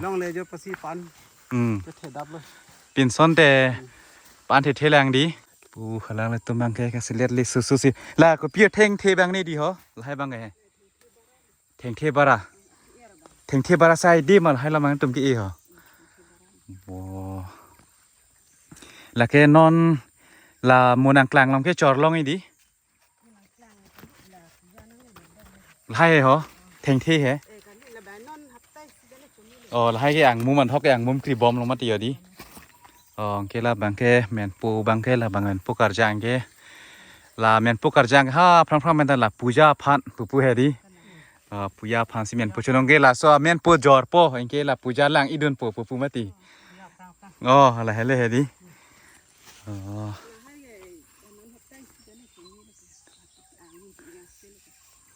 ลองเลยจะภาษีปันจะเทดับเลยปีนซ้อนแต่ปานเทแรงดีปูขลังเลยตัวมังแกก็สิเลียดลิสุสิแล้วก็เปียเทงเทบางนี่ดีเหรอให้บางไงเทงเทบาระเทงเทบาระใส่ดีมันให้เรามันตุ้มกี่เหรอโอ้แล้วแกนอนลามูนังกลางลองแกจอดลองไงดีให้เหรอเทงเทเหรออ๋อแล้วให้แกอ่างมุมมันทอกแกอ่างมุมคลีบอมลงมาตีดีอ๋อแกละบางแกแมนปูบางแกละบางเงินปูการจังแกละแมนปูการจังฮ่าพร้อมๆแมนแต่ละปูจาพันปูเฮดีปูยาพันสิแมนปูชนงแกละส่วนแมนปูจอร์ปูแกละปูจาลังอีดุนปูมาตีอ๋ออะไรให้เลยเฮดีอ๋อ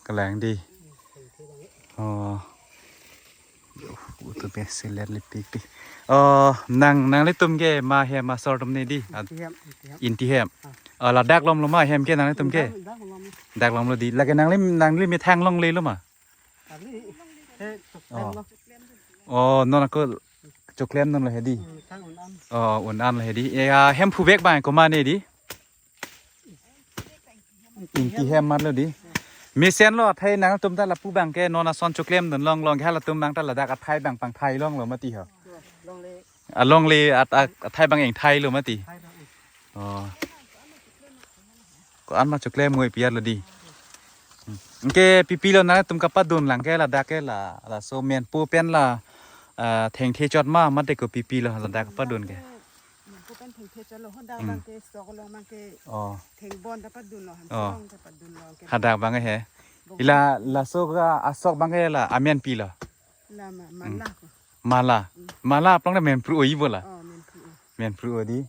ก็แรงดีอ๋อตัวเป็นเซเลลิปิกนางเล็กตุ้มแกมาเฮมาสอดตรงนี้ดิอินที่เฮมเราดักลมลงมาเฮมแกนางเล็กตุ้มแกดักลมเราดีแล้วแกนางเล็กมีแทงลงเลยหรือมั้งอ๋อนนก็จกเล่มนั่นเลยดีอุ่นอันเลยดีเฮมผู้เวกบ้านก็มาเนี่ยดิอินที่เฮมมาเลยดิมีเส้นลอดไทยนางตุ้มตาละผู้บางแกนอนซ้อนจกเล่มนั่นลองแค่ละตุ้มบางตาละดักไทยบางฝั่งไทยลองหรือมาตีเหรอลองเลยไทยบางเองไทยหรือมาตีอ๋อก็อันมาจกเล่มงวยเปียดเลยดีแกปีแล้วนะตุ้มกับป้าดุนหลังแกละดักแกละโซเมียนปูเป็นละแทงเทจอดมามันได้ก็ปีแล้วละดักป้าดุนแกหาดักบางไงเหรอละโซก็ซอกบางไงละอาเมียนปีละมาลาปล้องได้เมียนปลุยบ่ละเมียนปลุยดี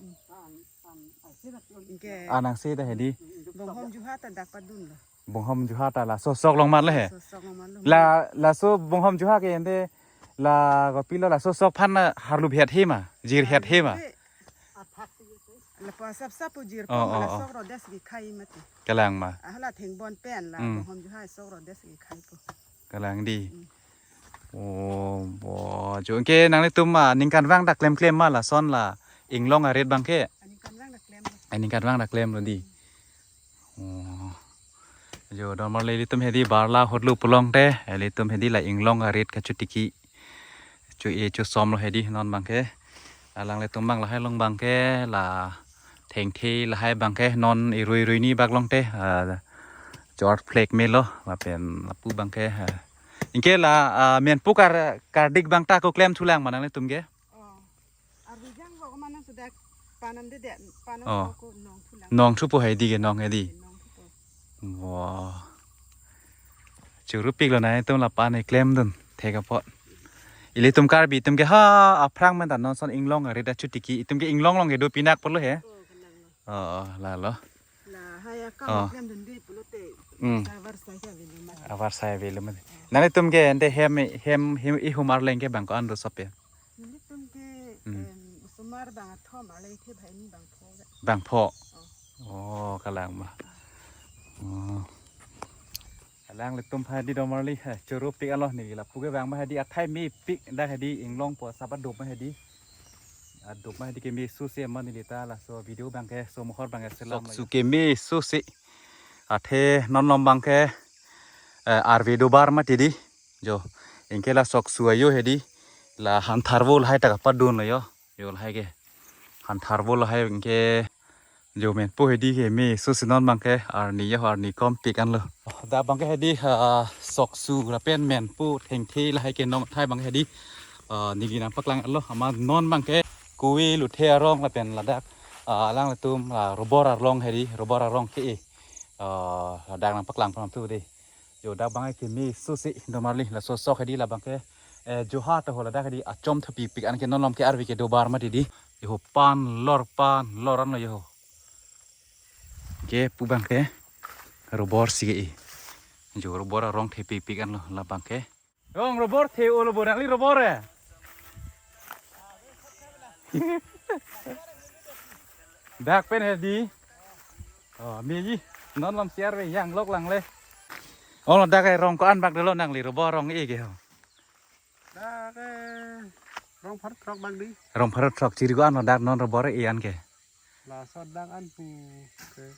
นางเสียได้เหรอดีบ่งหอมจุฮาตาดักป้าดุนละบ่งหอมจุฮาตาละซอกลงมาเลยเหรอละโซบ่งหอมจุฮาแกยันเดละก็ปีแล้วละซอกพันฮารุเบียดเฮมาจีรเฮ็ดเฮมาแล้วพอซับๆจีรพอแล้วซอกรอเดสกี่ไข่มาติกำลังมาละถึงบอลแป้นละบ่งหอมจุฮาซอกรอเดสกี่ไข่ก็กำลังดีโอ้บ่จุงเกนางเลยตุ้มนิงการว่างดักเคลมมาละซ้อนละอิงลองอาเรดบางแค่อันนี้การว่างดักเคลมเลยดีโอ้โยดอมเลยตุ้มเฮดีบาร์ลาฮอดลูปลองเต้เลยตุ้มเฮดีละอิงลองอาเรดกับจุดติกิจุดซ้อมเราเฮดีนอนบางแค่ลังเลยตุ้มบางละให้ลงบางแค่ละเทงเทละให้บางแค่นอนรุยนี่บางลองเต้จอร์ดเพลกเมลมาเป็นปูบางแค่อิงเกล่ะเมียนปูการดิกบางตาก็เคลมทุลังมานั่งเลยตุ้มเกน้องทุบให้ดีกันน้องให้ดีว้าจูรุปิกแล้วนะตุ้มละปานในเคลมดุนเทกับพออีเลยตุ้มการบีตุ้มเกฮ่าพรังมันแต่นอนซ้อนอิงลองอะไรได้ชุดติกีตุ้มเกอิงลองให้ดูปีนักปนเลยเหรอละเหรออาร์ไซเวลมันนั่นเลยตุ้มเกอันเดเฮมอีหุมารเลงเกบังก็อันรู้สับเปบางพ่ออ๋อกำลังมากำลังเลยตุ้มพายดีดอมาลีจูรุปิกอันล้อนี่ละผู้เก็บบางมาให้ดีอัดไทยมีปิกได้ให้ดีอิงลองปวดสับดุมาให้ดีดุมาให้ดีเกมีซูเซียมันนี่ตาละโซวิดีโอบางแกโซมฮอร์บางแกเซลล์สุเกมีซูซิเทนอนลมบางแกอาร์วีดูบาร์มาทีดีโจอิงแกละสอกสวยอยู่ให้ดีละหันทาร์โวลให้ตะกับปัดดุนเลยโยลให้แกหันทาร์โวลให้อิงแกโยเมนปูให้ดีแกมีซูซินอนบางแกอาร์นี่ก็ปิกันเลยดาบางแกให้ดีสอกสูละเป็นเมนปูเฮงที่ละให้แกน้องไทยบางให้ดีนี่กีน้ำปักลังอันเลยมานอนบางแกกุยลุเทียร้องละเป็นละดักล่างละตุ้มโรบอร์ร้องให้ดีโรบอร์ร้องเกละดักน้ำปักลังพร้อมตู้ดีโยดาบางแกมีซูซิดอมาลีละซอกให้ดีละบางแกจูฮาตะหัวละดักให้ดีจอมทับปีกอันแกนอนลมแกอาร์วีแกดูบาร์มาดีโยปานลอรันเลยโยแกปูบางแกโรบอร์สิเกโยโรบอร์ร้องเทปีกอันละบางแกโรบอร์เทโอโรบอร์นั่นลีโรบอร์ดักเป็นให้ดีมียี่นอนลำเสียร์ไปย่างลกหลังเลยเราดักไอ้รองก็อันบักเดี๋ยวเรานั่งลีโรบอร์รองเอกเหรอ đã cái rong phát trọc bằng đi rong pharat trok chiri go an la dak non ro bor e an ke là sao đang ăn phù cái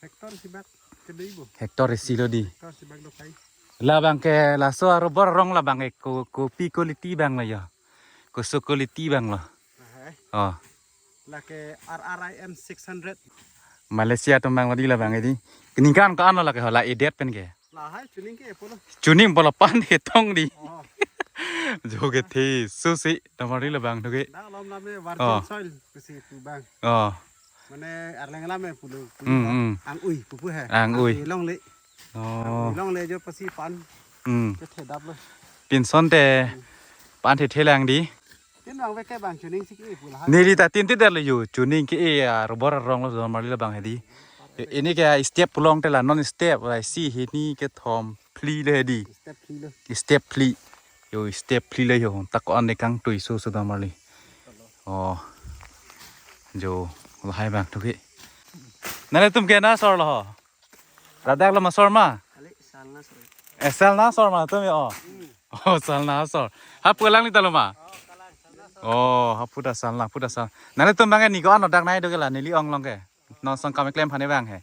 hectare thì bác cái đấy bộ hectare silo di hectare thì bác đâu thấy la bang ke la so ro bor rong la bang e ko pi quality bang la yo ko so quality bang la là cái RRIM 600 Malaysia to bang di la bang e di ning kan ka an la ke la edet pen ke là hai chuyện những cái phụ chuning bola pan he tong di joge the su si tamari la bang thoge đã làm cái virgin soil cái gì phụ bang mà này ở làng làm cái phụ ăn ui phụ hè ang ui long lệ long lệ cho bác sĩ pan cái thể đáp luôn ปินซ้อนแต่ปานเทเทแรงดี tiến vào với cái bảng chuyện những cái phụ là นี่ลิตาตินติดแต่เลยอยู่จูนิ่งก็รบรองแล้วมาลีละบางเฮดีอันนี้แกสเต็ปลองแต่ละนอนสเต็ปอะไรซี่เฮนี่แกทอมพลีเลยดี step 3เลย สเต็ปพลีอยู่สเต็ปพลีเลยอยู่ตะกอนในกังตุยสู้สุดมาลีอ๋ออยู่ลายบางทุกทีนั่นแหละตุ้มแกน่าสอร์ละฮะระดับเรามาสอร์มาเซลน่าสอร์มาตุ้มอ๋อเซลน่าสอร์ฮับเปลังนี่ตลอดมาฮับพุทธศาสนาพุทธศาสนานั่นแหละตุ้มบางแกนี่ก็อันดักไหนดูกันล่ะในลีอองลองแกนอนสังกัดไม่เคลมพันในบางแห่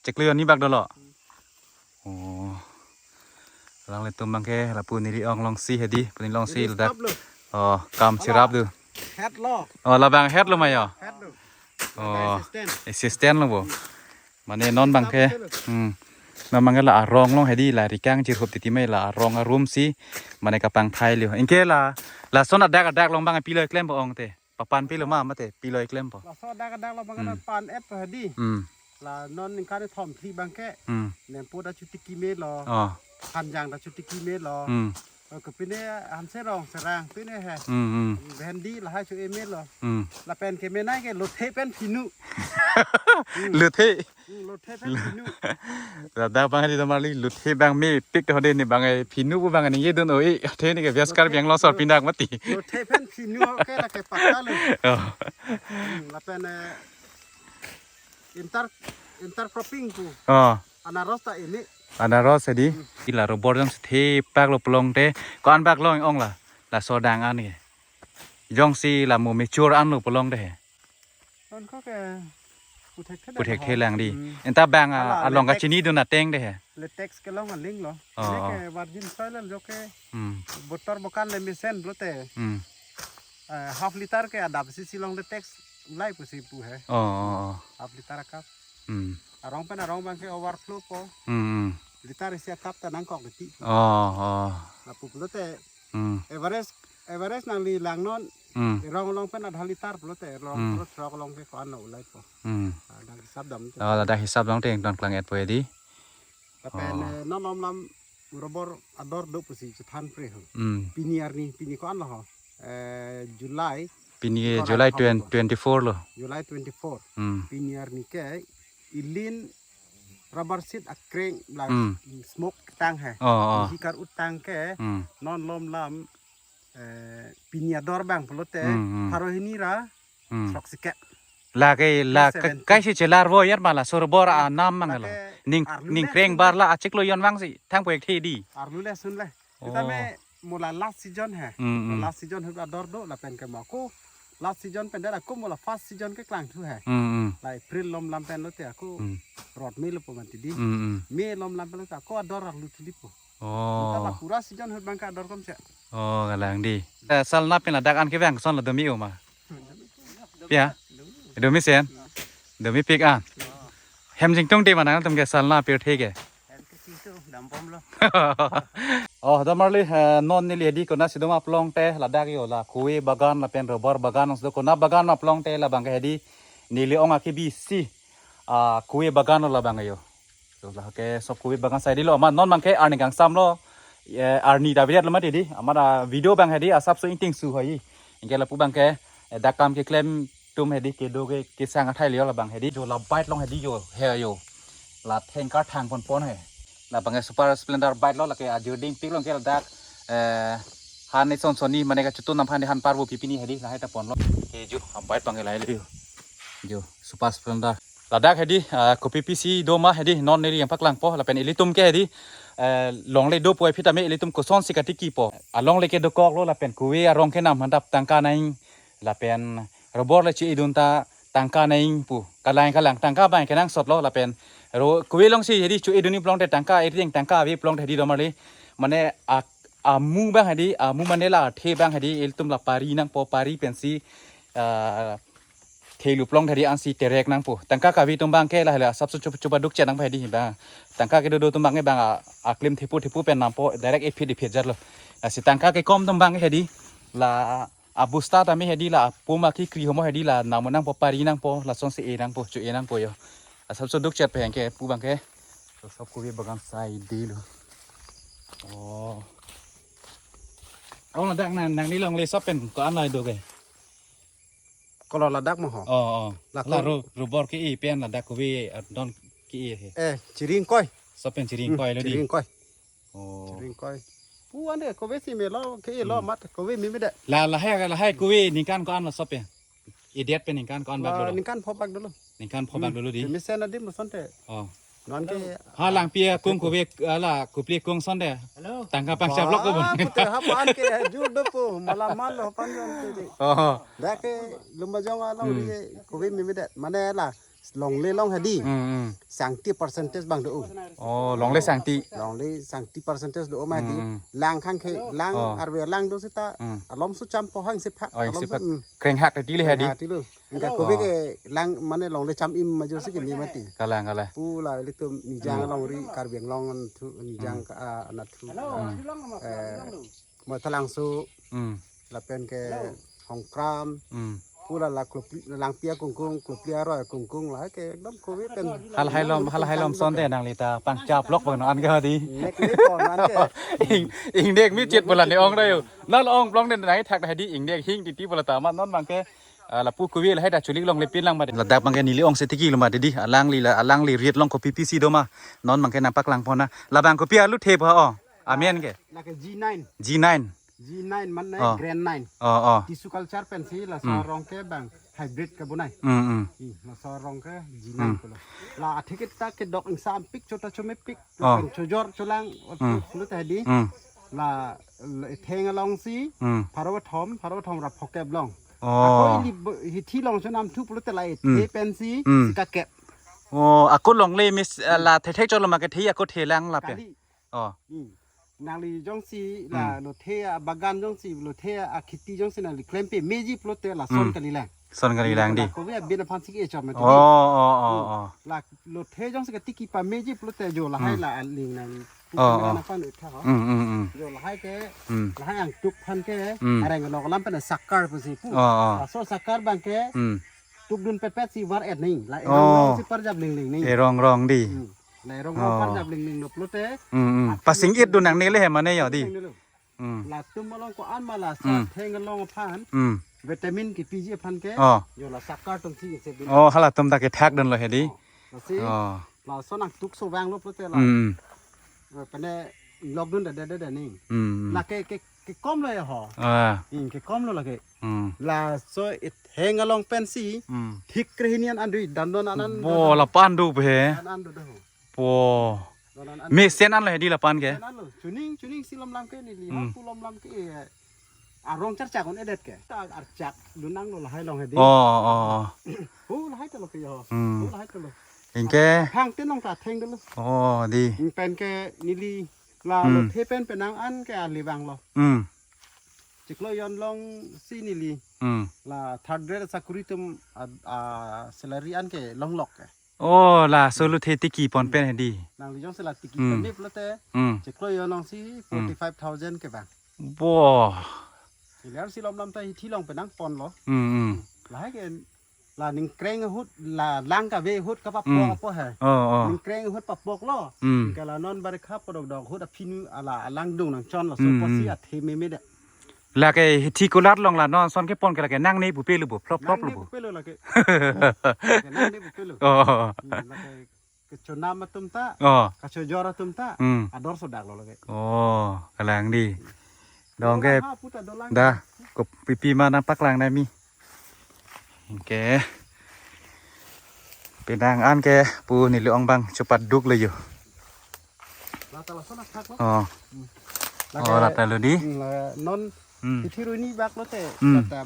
จะเกลือนี่บักดอลล์โอ้ลองเลยตุ้มบางแกละปูนี่ลีอองลองซีเฮดีปูนี่ลองซีระดับกำชิรับดู head law ละบางเฮ็ดลงมาอ่ะ head ดู assistant ลงบ่มันเนี่ยนอนบางแกนอนบางแกละรองลงให้ดีละริกังจิรบติดไม่ละรองอารมณ์ซีมันในกระปังไทยเลยอินแกละสนดักลงบางปีเลยเคลมบ่องเตปะปันปีละมาเตปีเลยเคลมบ่ là sao đang là bằng cái pan ép rồi đi là non những cái thòm thi bằng cái ném po đã chụp tiki mét lo hành giang đã chụp tiki mét lo cái bên này hành xe rong xe rang bên này hè ven đi là hai chục mét lo là pen cái bên này cái lột thép pen phinu หลุดเท lột thép pen phinu แต่ดาวบางทีทำมาลีหลุดเทบางมีปิกเขาเดินนี่บางไอ้พินุบางอันนี้ยืดโอ้ยเทนี่กับเวียสการเบียงลองสอดปีนักมาตี lột thép pen phinu cái là cái patah luôn là pen intercropping tu anaros tak ini อันนั้นรอดสิที่ละโรบอทต้องเทปากลบลงเตก่อนปากลงอ่องละโซดังอันนี้ย่องซีละโมเมชัวร์อันลบลงได้ มันก็แค่ผู้เทค เทแรงดีเอ็นตาแบงอ่ะลองกับชินี่ดูน่ะเต้งได้ latex ke long aling lo ini ke virgin soil lo ke botol bukan lemisen bro te half liter ke ada sisi long latex mulai pusi pu he half liter kap arong pen arong bang ke overflow po liter isi kap tanang kok beti apu bro te Everest nang li lang non rong long pen ada liter bro te long terus rong long ke kan ulai po dang hisab dam ada hisab dong teng don klang et poe di tapi non lam robor ador do pusi cethan pre ho piniar ni pini ko an lo July ปีนี้ July 24lo July 24 piniar ni ke ilin rubber seed akreng la smoke tang he hikar utang ke non lom lam piniador bang pelote haro hinira toxic la kai si chelar vo yar mala sorbor a nam mangalo ning kreng bar la achik lo yon wang si thang pek thi di arlu le sun le kita me mula last season he last season hu ador do la pen ke ma ko last season pen da ko mula first season ke klang thu he la april lom lam pen lo te aku rot me lo po man ti di me lom lam pen lo ta ko ador lu ti di po kita la pura season hu bang ka ador kom se galang di sal na pen la dak an ke wang son la do mi o ma pia do mi sen do mi pik an hem jing tong ti ma na tum ke sal na pe the ke da marli non ni le di ko na sidoma plong te la dak yo la khui bagan la pen robor bagan os do ko na bagan ma plong te la bang ke di ni le ong a ki bi si khui bagan la bang yo to la ke sob khui bagan sai di lo ma non mang ke arni gang sam lo arni da viet lo ma ti di amara video bang he di asap so inting su hoi ingke la pu bang ke dakam ke claim tum he di ke do ke sang a thai leo la bang he di jo la bite long he di yo he yo la theng ka thang pon pon he la bang super splendor bite lo la ke ajuding pik long ke la dak han ni son soni mane ka chutun nam phan han parbu pipini he di la hai ta pon lo ke jo bite bang lai le jo super splendor la dak he di ko ppc do ma he di non ni yang pak lang po la pen elitum ke he di ลองเลยดูป่วยพิตามิเลยตุ้มกุศลสิกติกีปอลองเลยเกดกอกโลละเป็นกุยอารองแค่นำหันดับตังกาในละเป็นระบบเลยชีดุนตาตังกาในปูกะลายกะหลังตังกาบ้านแค่นั่งสดโลละเป็นกุยลองสิเฮดีช่วยดุนี่ปลองแต่ตังกาเอริงตังกาวิปลองแต่ดีดอมาเลยมันเนี่ยมูบ้างให้ดีมูมันเนี่ยละเทบ้างให้ดีเอลตุ้มละปารีนังปอปารีเป็นสีเทลุปลองทดีอันสีเตเรกนังปูตังกากาวีตุมบังแค่ละเหรอสับสุจุบดุกเจนังไปดีบ้างตังกาเกดูตุมบังไงบ้างคลิมทิพูเป็นน้ำปูdirectเอพีดีเพจจัดเลยสิตังกาเกคอมตุมบังให้ดีละบุสตาทำให้ดีละปูมาคีครีโฮโมให้ดีละน้ำมันนังปอปารีนังปอละส่งสีเอนังปอจุเอนังปอยสับสุดุกเจไปยังแค่ปูบังแค่สับกูวีบังไซดีเลยโอ้เอาละดังนั้นดังนี้ลองเลยซับเป็นก็อันไรดูกันก็รอระดักมาหอละรูบอร์กี้เป็นละดักวีดอนกี้จิริงก้อยซับเป็นจิริงก้อยแล้วดิจิริงก้อยโอ้จิริงก้อยผู้อันเดียก็เวสิเมล้อขี้ล้อมัดก็เวมีไม่ได้ละให้กูวีนิการก้อนละซับเป็นอีเดียดเป็นนิการก้อนแบบนิการพอบักดูเลยนิการพอบักดูเลยดิมีเส้นอะไรมาสันเตอ๋อนอนกี้หลังเปียกุ้งกูวีละกูเปียกุ้งสันเตต่างกับปังจับล็อกก็บ่แต่ฮับอันกี้จูดปูมาลามาลปังยอนกี้แต่กี้ลุมบะจงอะไรกูวีมีไม่ได้มันเนี่ยล่ะลองเล่ลองให้ดีสั่งที่%บางดูลองเล่สั่งที่%ดูมาดีล้างข้างคือล้างอาร์เวล้างดูสิตาล้อมสุดจำพอห้าง10 พักเคร่งหักที่เลยดีที่เลยแต่กูไม่ได้ล้างมันเนี่ยลองเลยจำอิมมาจูสิกันมีมาตีกะล้างปูละลิตุนิจังลองรีการเบียงลองทุนิจังนัดทุมาทลังสูละเป็นแกของกรามพูดละกลุ่มลังเปียกุ้งกลุ่มเปียร่อยกุ้งหลายแกน้ำโควิดเป็นฮัลให้ลมซ้อนแต่นางลิตาปังจับล็อกบางนอนก็ดีเล็กก่อนนั้นแกอิงเด็กมี7บลันในองได้อยู่นั่นองปลองเด่นไหนแท็กไหนดีอิงเด็กหิ้งติบลันตามันนอนบางแกละพูดคุยให้ดัชชุลิกลองเลยปิ้นลังมาละดับบางแกนี่ลิองเศรษฐกิจลงมาดีลังลีเรียดลองก็พีพีซีโดมานอนบางแกนับปักลังพอนะละบางก็เปียลุเทพออาเมนแกละแก G9 G9 มันเนี่ย Grand 9ที่สุกัลชาร์เป็นสีละสอรองแค่บางไฮบริดกับบุญไหนละสอรองแค่ G9 ก็เลยละอาทิตย์ตาแค่ดอกอิงสามปิกชุดตาชไม่ปิกเป็นชุดยอดชุดล่างรู้แต่ดีละเทงลองสีพารวทอมรับพอแก็บลองก็อีที่ลองชนำทุกรู้แต่ละเทเป็นสีสิกาเก็บอากุลองเลยมิสละเทจลมาเกที่อากุเทลังละเป็นนางลีจงสีละโลเทียบากันจงสีโลเทียอาคิตี้จงสีนั่นลีเคลมเปเมจิโปรเตละซอนกันลีแรงดีก็เวียบินพันสิเอชมาละโลเทียจงสีกับติกิปาเมจิโปรเตโยละให้ละลิงนั่นนักฟันอุทธาโยละให้แกละให้อังจุกพันแกอะไรเงี้ยเราก็ล้ำเป็นสักการ์ปุ๊บสิปุ๊บโซสักการ์บางแกจุกดุนเป็ดสิวาร์เอ็ดนี่ละเอรองสิปาร์จับลิงนี่รองดีในโรงงานพันจับลิงนบรถเต้ปัสสิงอิดดูหนังนี้เลยเห็นมันเนี่ยอย่างดีลาตุ้มมาลองก็อันมาลาเทงกันลองพันวิตามินกี่ปีจีพันแกอยู่ละสักการ์ตรงที่เสพฮัลโหลตุ้มตาเกแท็กดันเลยเห็นดีลาสนักทุกโซแวงรถเต้ลาเป็นเนี่ยล็อกดุนเด็ดนี่ลาเกก้มเลยหรอเกก้มเลยละเกลาโซเทงกันลองเป็นสีทิกเรนิอันอันดูดันโดนอันนั้นโอ้ละปันดูเพ่โอ้เมเซนอันเลยดีละปันแกชุนิ่งสิลำแกนี่ลีฮับผู้ลำแกรองจัดจากคนเอเด็ดแกตาอาจักดูนั่งเราให้ลองให้ดีโอ้เราให้ตลอดไปอ๋อเราให้ตลอดเองแกทางเต้นลองกาเทงกันเลยดีเป็นแกนี่ลีลาเทเป็นนางอันแกอันลีบังเราจิกลอยอนลองซีนี่ลีลาทัดเรศสักริตุมเซลารีอันแกลองล็อกแกโอ้ล่ะโซลูเทติกีปอนเป็นให้ดีนางลิจงสลัดติกีเป็นนิฟแล้วแต่จะคล้อยน้องสิ45,000กันบ้างบ่แล้วสิลำแต่ที่ลองเป็นนังปอนเหรอหลายกันลาหนึ่งเกรงหุดลาล้างกับเวหุดกับปับปอกป่ะฮะหนึ่งเกรงหุดปับปอกล้อกันลานอนบริคับปดดอกหุดพินอะไรล้างดุงหนังจอนหรอสุภาษิตเทไม่ได้แล้วแกที่กุลัดลองละนอนซ้อนแค่ปนกันแล้วแกนั่งในบุเป้หรือบุพลบหรือบุนั่งในบุเป้เลยกชนน้ำมาตุ้มตากชจอร์ตุ้มตาอดอร์สดักเลยกำลังดีดองแกด่ากบปีมานับปักหลังได้มีแกเป็นนางอันแกปูนี่เลืองบังจะปัดดุกเลยอยู่ ตลอดสนักทัก อ๋ออ๋อหลับแต่เลยดิ นอนฮิตที่รุ่นนี้บักแล้วแต่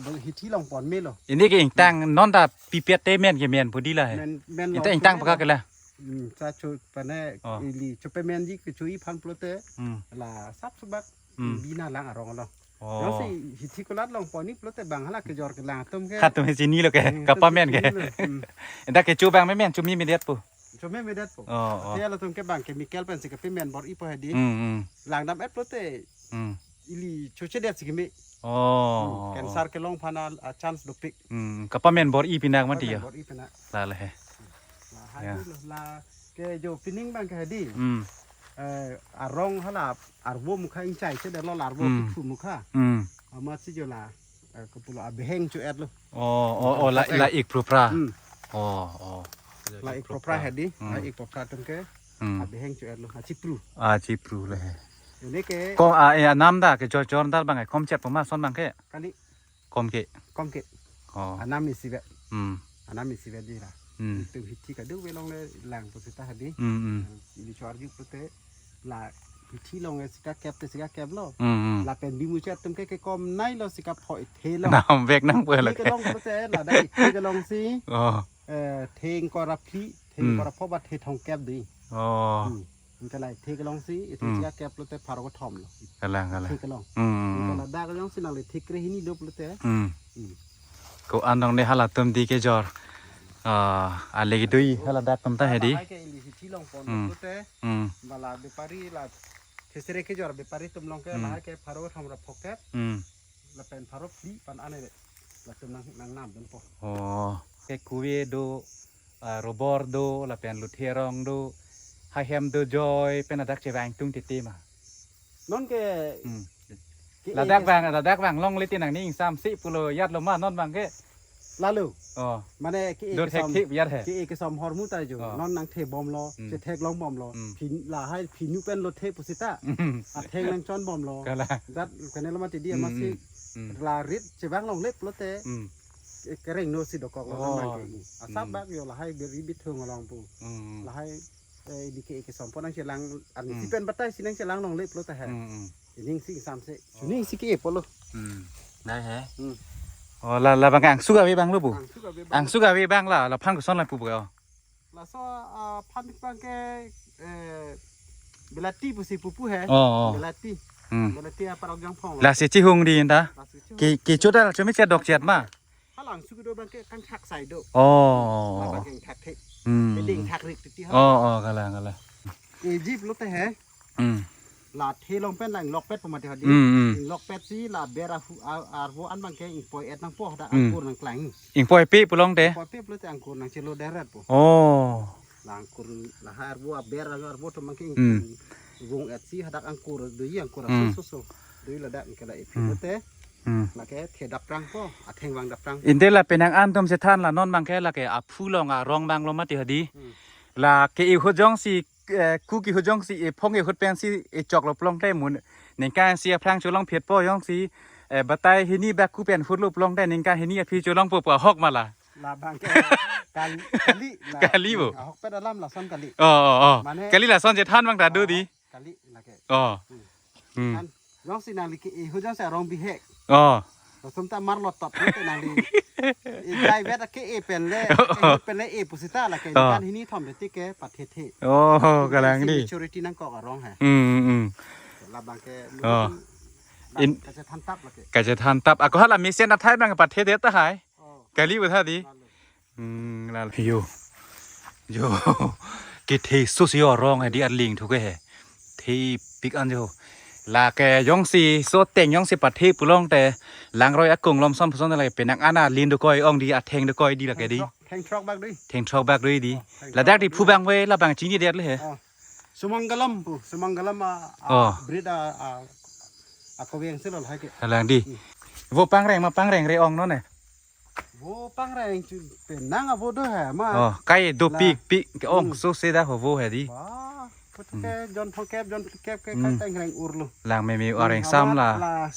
บางฮิตที่ลองปอนเมลหรอ อันนี้ก็เองตั้งนอนตาปีเปียเตเมียนกี่เมียนพอดีเลยอันแต่เองตั้งปากกันเลย จะช่วยปนอีลีช่วยไปเมียนยี่ก็ช่วยพันโปรเตลาซับสบักบีน่าล้างอารมณ์เราแล้วสิฮิตที่ก็รัดลองปอนนี้โปรเตบางฮละก็จอดกันล้างต้มแค่ ขัดตัวให้จีนี่แล้วแกกับป้าเมียนแกอันแต่แกจูบางไม่เมียนจูมีไม่เด็ดปุ๊ ช่วยไม่ได้ปุ๊ อ๋อ ที่เราต้มแค่บางเคมีแคลเป็นสิกับไปเมียนบอดอีพอให้ดีล้างดำเอ็ดโปรเตอีลีช่วยเด็ดสิกิมิแคนซาร์ก็ลองพานาชันส์ดูปิก กับป้าเมียนบอดอีพินักมันดีอ่ะ บอดอีเป็นอะ ลาเลย ลาแกโยฟินิ่งบางแค่ดีอารองฮะล่ะอารวมุขอินใจเช่นเดิมเราอารวมุขมุขเอามาสิโยลาก็ปุโรอาเบฮงจูเอ็ดลู อ๋อละอีกพรูปราอ๋อ ละอีกพรูปราเฮดีละอีกพรูปราตั้งแค่อาเบฮงจูเอ็ดลูอาชิปรู จีพรูเลย อยู่นี่แก ก็น้ำด่าแกจอร์นด่าบางไงคอมเจ็บประมาณซ้อนบางแค่ กันนี้ คอมเกะ กอมเกต อ๋อ อันนั้นมีสิเวอันนั้นมีสิเวดีละ Mm. Tu hiti kadu we long le lang posita hadi. Ili chuar ju prote la hiti long le sika kep te sika kep lo. La pen bi mu chat tum ke kom nai lo sika phoi the lo. Nam vek nang pue la ke long prote la dai ke long si. Oh. Theng ko rap phi theng ko rap pho ba the thong kep di. Oh. Mình cái này thế cái long xí, thì cái kẹp luôn tới pharo cái thòng rồi. Cái lang. Thế cái long. Cái là đa cái long xí nào lại thế cái hình đi đâu luôn thế. Cô ăn đồng này hay là tôm đi cái giò. À lấy cái đuôi hay là đặt tôm ta hay đi. Cái lý chỉ long pon luôn thế. Và là bị pari là thế sẽ cái giò bị pari tôm long cái là cái pharo cái thòng là phọc kẹp. Là pen pharo phí pan anh này là tôm năng nam đúng không? Oh. Cái cua do, robot do, là pen lutheran do. Hai em do joy pen là đắc chế vàng tung tít mà. Non cái là đắc vàng long lấy tiền hàng ní sam sĩ pulo yết lo mà non vàng cái. Lalu. Mà này cái cái som hormone ta ju non nang the bom lo, se thek long bom lo. Phin là hai phin nu pen lo the pusita. À thek nang chon bom lo. Dat cái này là mà ti mà si là rit se vang long lep lo te. Cái reng no si do kok lo nang cái. À sắp bác yo là hai bị bit thương long pu. Là hai đi cái som pon nang se lang an si pen batai si nang se lang long lep lo ta ha. Ning si sam se. Ning si cái po lo. Đấy hả? Là bằng ang suga với bang luôn bù. Ang suga với bang là phan của son lại bù bù à? Là so phan bang cái belati pusi pupu he. Belati. Belati apa orang jang phong. Là sẽ chi hung đi ta? Cái chỗ đó là chỗ mấy chết độc chết mà.ถ้าหลังสุกโดบางแกกันทักใส่โด บางแกทักเทไปดิ่งทักริกติฮะกันละอียิปต์รถแต่แฮลาเทลงเป็นหลังล็อกเป็ดประมาณเท่านี้ล็อกเป็ดซีลาเบราฟูอาร์โวอันบางแกอิงปอยเอ็ดนังพวกได้อังกูนังกลาง อิงปอยปีปุลงเตะ ปอยปีปุลแต่อังกูนังเชโลเดรัดปุ๊หลังกูลาอาร์โวอาเบราอาร์โวตัวมันแกอิงวงเอ็ดซีหัดอังกูดูยี่อังกูรักสู้ดูละได้ก็เลยพิมพ์เตะlà cái thể đập răng po, thành vàng đập răng. In đây là bên anh tôm sẽ than là non bằng cái là cái phu lòng rong bang lom mất thì đi. Là cái yêu hốt jong si, cú cái hốt jong si, phong yêu hốt pen si, chọc lop long đây muốn, nên cái si phang cho long phiệt po jong si, bắt tay hình như bác cú pen hốt lop long đây nên cái hình như phi cho long po po hốc mà là. Là bằng cái cali bộ. Hốc pe dalam là son cali. Cali là son sẽ than bằng đã đưa đi. Cali là cái. Jong si nang liki hốt jong sẽ rong bi hek. Chúng ta mar lọt tập cái này đi, cái vết cái pen le pusita là cái kan hini thom để cái pat hết hết. Cái làng đi. Maturity năng cọ ở rong hả? Là bằng cái. Cái sẽ than tap là cái. Cái sẽ than tap. À có hát là mi sen đặt thái bằng cái pat hết hết ta hả? Cái lý của ta đi. Là yo cái thì social rong hay đi ăn liền thôi cái hè. Thì big ăn rồi. Là cái giống si số tiền giống si bát thép pulongแต่หลังร้อยกุ้งลมซ้อมผสมอะไรเป็นนักอาณาลินดูก้อยองดีอัดแทงดูก้อยดีละแกดี แทงทรอกแบกด้วย แทงทรอกแบกด้วยดีแล้วได้ที่ผู้แบงเวแล้วแบงจริงดีเด็ดเลยเหรอ Sumangalam pu Sumangalam breed aku yang selalu lagi หลังดีวัวปังแรงมาปังแรงเรองนั่นน่ะ wo pangreng penang abo do ha ma ไก่ดูปีกองสุเสดาหัววัวเหรอดี ke jon thokep ke tai ngreng ur lu หลังไม่มีอะไรซ้ำละ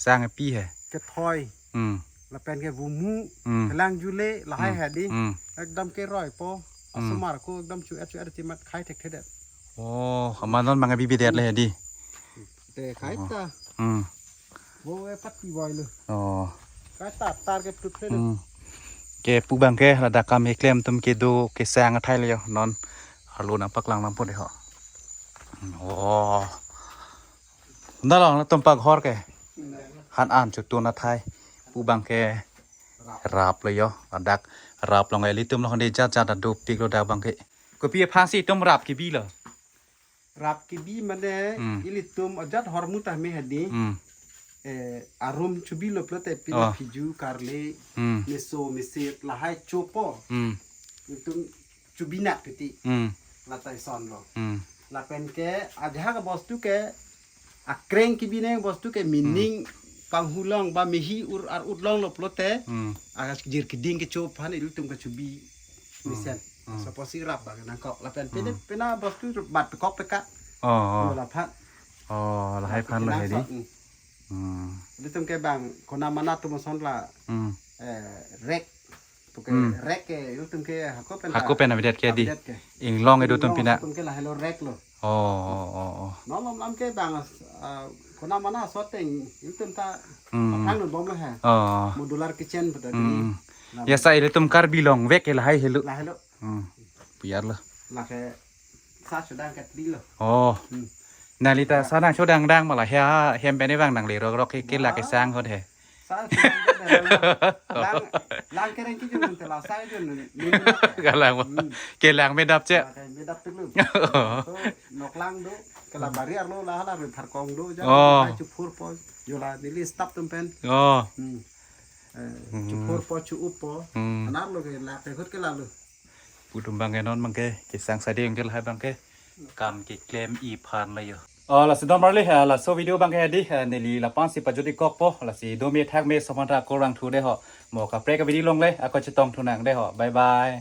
สร้างปีเหรอ ke thoi la pen ke vumu lang jule la hai ha di ekdam ke roi po asmar ko ekdam chu et ti mat khai thek thedet โอ้เขามานอนมังกรบีบีเด็ดเลยดิ แต่ขายตา โว้ยปัดปีบอยเลย อ๋อ ขายตาแกปลุกเลย แกปูบังแกระดับการมีเคลมตุ้มแกดูแกแซงกันไทยเลยนอนฮัลโหลน้ำปักลังน้ำพุเลยเหรอโอ้นั่นหรอตุ้มปักฮอร์แกหันอ่านจุดตัวนาไทยปูบังแกราบเลยเหรอระดับราบลงไงลิตุ้มลงเดจ้าจ้าดัดดูปีกระดับบังแกก็พี่พาสิตุ้มราบกี่บีเหรอ รับกีบีมันเนี่ยอิลิตุมอจัดฮอร์มุตามีหัดดีอารมณ์ชุบิลเพลแต่ปีนพิจูการเล่เมโซเมเซละให้โชปออิตุมชุบินักพิธีละไตซอนโลละเป็นแกอาจจะหากบอสตุแกอักเกรงกีบีเนี่ยบอสตุแกมินิ่งปังหูลองบามีฮีอุดลองโลเพลแต่อาจจะจิรกิดิ้งแกโชพันอิลิตุมกชุบีมิเซนสปอสิรับบ้างนะก็ละเป็นบอสตุบัดไปกอกไปกะละพัด อ๋อละให้พันเลยดิลิตุมแกบางคนนามานาตุมสอนละเร็กตุกเร็กแกลิตุมแกหักก็เป็นอะไรเด็ดแกดีเองลองไอ้ดูต้นปีน่ะตุมแกละให้เราเร็กเลยอ๋อน้องลำแกบางคนนามานาสอดเต็งลิตุมตาทางหนุนบอมเลยฮะโมดูลาร์คิเชนเปิดดีya sa ile tum kar bilong vek la hai helu la hello biar la la ke sa sedang kat di lo oh nalita sadang chodang dang mala ha hem be ne bang dang le ro ke la ke sang ho de sa lang ke ren ki jun te la sa jun ni ga lang ke lang me dap che me dap tu lu nok lang do ke la bariar lo la hala thar kong do ja chu phur po yo la dili stop tum pen oh chu phur po chu up po anar lo ke la ke khut ke la lo putum bang ke non bang ke sang sa ding ke la hai bang ke kam ke claim i phan la yo la sidon barle ha la so video bang ke di ne li la 50 pa jodi kok po la si do me thak me samara ko rang thu de ho mo ka pre ka video long le a ko chitong thu nang de ho bye bye